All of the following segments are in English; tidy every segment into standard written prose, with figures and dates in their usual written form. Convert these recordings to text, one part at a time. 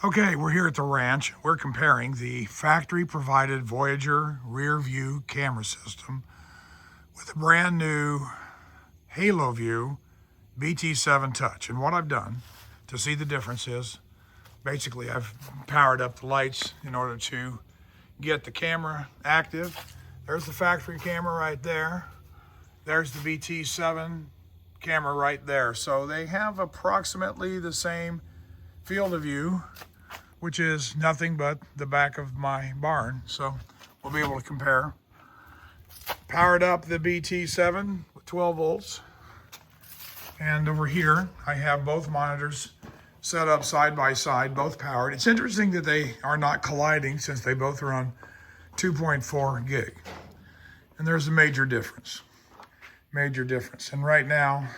Okay, we're here at the ranch. We're comparing the factory-provided Voyager rear view camera system with a brand new Haloview BT7 Touch. And what I've done to see the difference is basically I've powered up the lights in order to get the camera active. There's the factory camera right there. There's the BT7 camera right there. So they have approximately the same field of view, which is nothing but the back of my barn. So we'll be able to compare. Powered up the BT7 with 12 volts. And over here, I have both monitors set up side by side, both powered. It's interesting that they are not colliding since they both are on 2.4 gig. And there's a major difference. Major difference. And right now,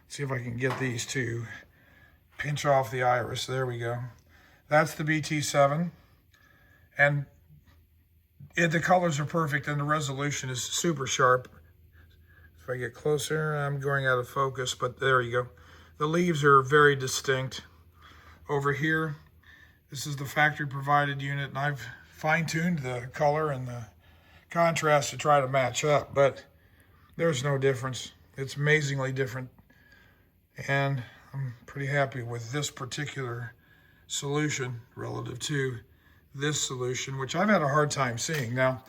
see if I can get these to pinch off the iris. There we go. That's the BT7, and the colors are perfect, and the resolution is super sharp. If I get closer, I'm going out of focus, but there you go. The leaves are very distinct. Over here, this is the factory-provided unit, and I've fine-tuned the color and the contrast to try to match up, but there's no difference. It's amazingly different, and I'm pretty happy with this particular solution relative to this solution, which I've had a hard time seeing. Now,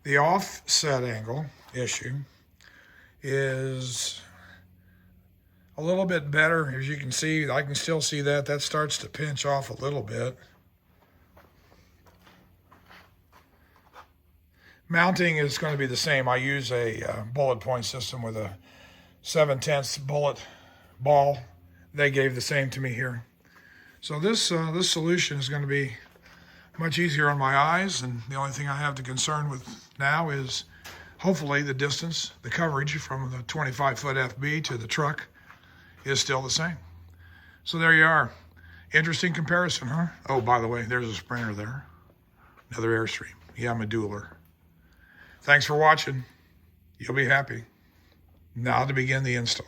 the offset angle issue is a little bit better. As you can see, I can still see that. That starts to pinch off a little bit. Mounting is going to be the same. I use a bullet point system with a 7/10 bullet ball. They gave the same to me here. So this solution is going to be much easier on my eyes, and the only thing I have to concern with now is hopefully the distance, the coverage from the 25-foot FB to the truck is still the same. So there you are. Interesting comparison, huh? Oh, by the way, there's a Sprinter there. Another Airstream. Yeah, I'm a dueler. Thanks for watching. You'll be happy. Now to begin the install.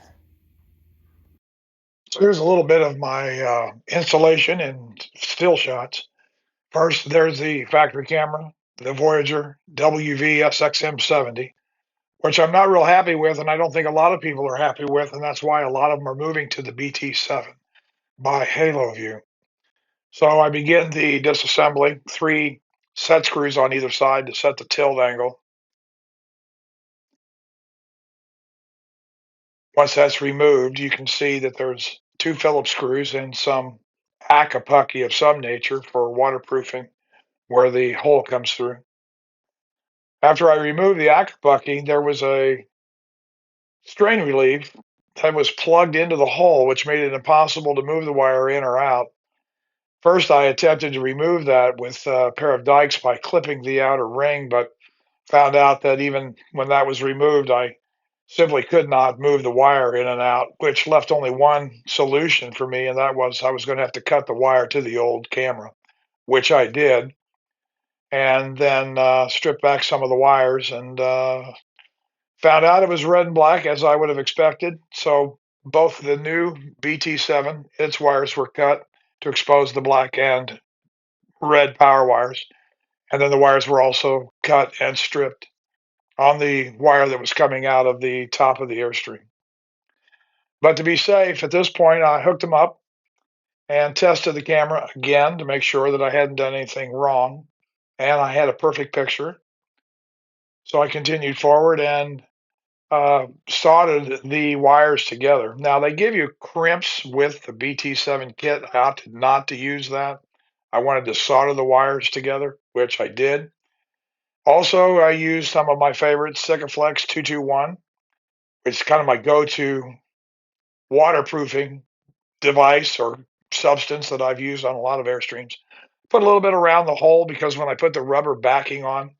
So here's a little bit of my installation and still shots. First, there's the factory camera, the Voyager WVSXM70, which I'm not real happy with, and I don't think a lot of people are happy with, and that's why a lot of them are moving to the BT7 by Haloview. So I begin the disassembly, 3 set screws on either side to set the tilt angle. Once that's removed, you can see that there's 2 Phillips screws and some Acapulco of some nature for waterproofing where the hole comes through. After I removed the Acapulco, there was a strain relief that was plugged into the hole, which made it impossible to move the wire in or out. First, I attempted to remove that with a pair of dikes by clipping the outer ring, but found out that even when that was removed, I simply could not move the wire in and out, which left only one solution for me, and that was I was going to have to cut the wire to the old camera, which I did, and then strip back some of the wires and found out it was red and black as I would have expected. So both the new BT7, its wires were cut to expose the black and red power wires. And then the wires were also cut and stripped on the wire that was coming out of the top of the Airstream. But to be safe, at this point, I hooked them up and tested the camera again to make sure that I hadn't done anything wrong. And I had a perfect picture. So I continued forward and soldered the wires together. Now they give you crimps with the BT7 kit. I opted not to use that. I wanted to solder the wires together, which I did. Also, I used some of my favorites, Sikaflex 221, which is kind of my go-to waterproofing device or substance that I've used on a lot of Airstreams. Put a little bit around the hole because when I put the rubber backing on,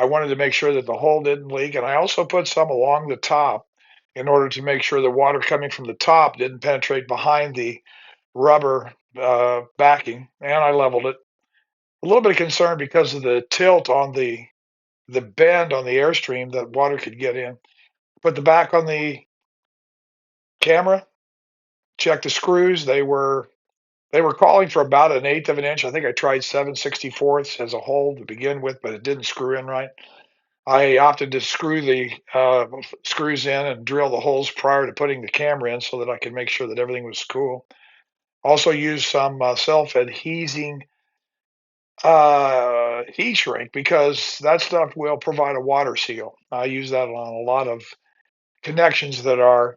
I wanted to make sure that the hole didn't leak, and I also put some along the top in order to make sure the water coming from the top didn't penetrate behind the rubber backing, and I leveled it. A little bit of concern because of the tilt on the bend on the Airstream that water could get in. Put the back on the camera, check the screws. They were They were calling for about 1/8 of an inch. I think I tried 7/64 as a hole to begin with, but it didn't screw in right. I opted to screw the screws in and drill the holes prior to putting the camera in so that I could make sure that everything was cool. Also used some self-adhesing heat shrink because that stuff will provide a water seal. I use that on a lot of connections that are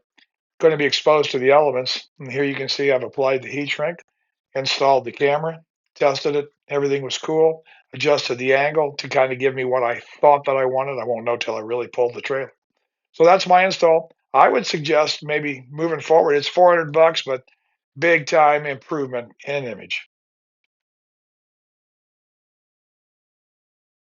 going to be exposed to the elements. And here you can see I've applied the heat shrink, installed the camera, tested it, everything was cool, adjusted the angle to kind of give me what I thought that I wanted. I won't know till I really pull the trailer. So that's my install. I would suggest maybe moving forward, it's 400 bucks, but big time improvement in image.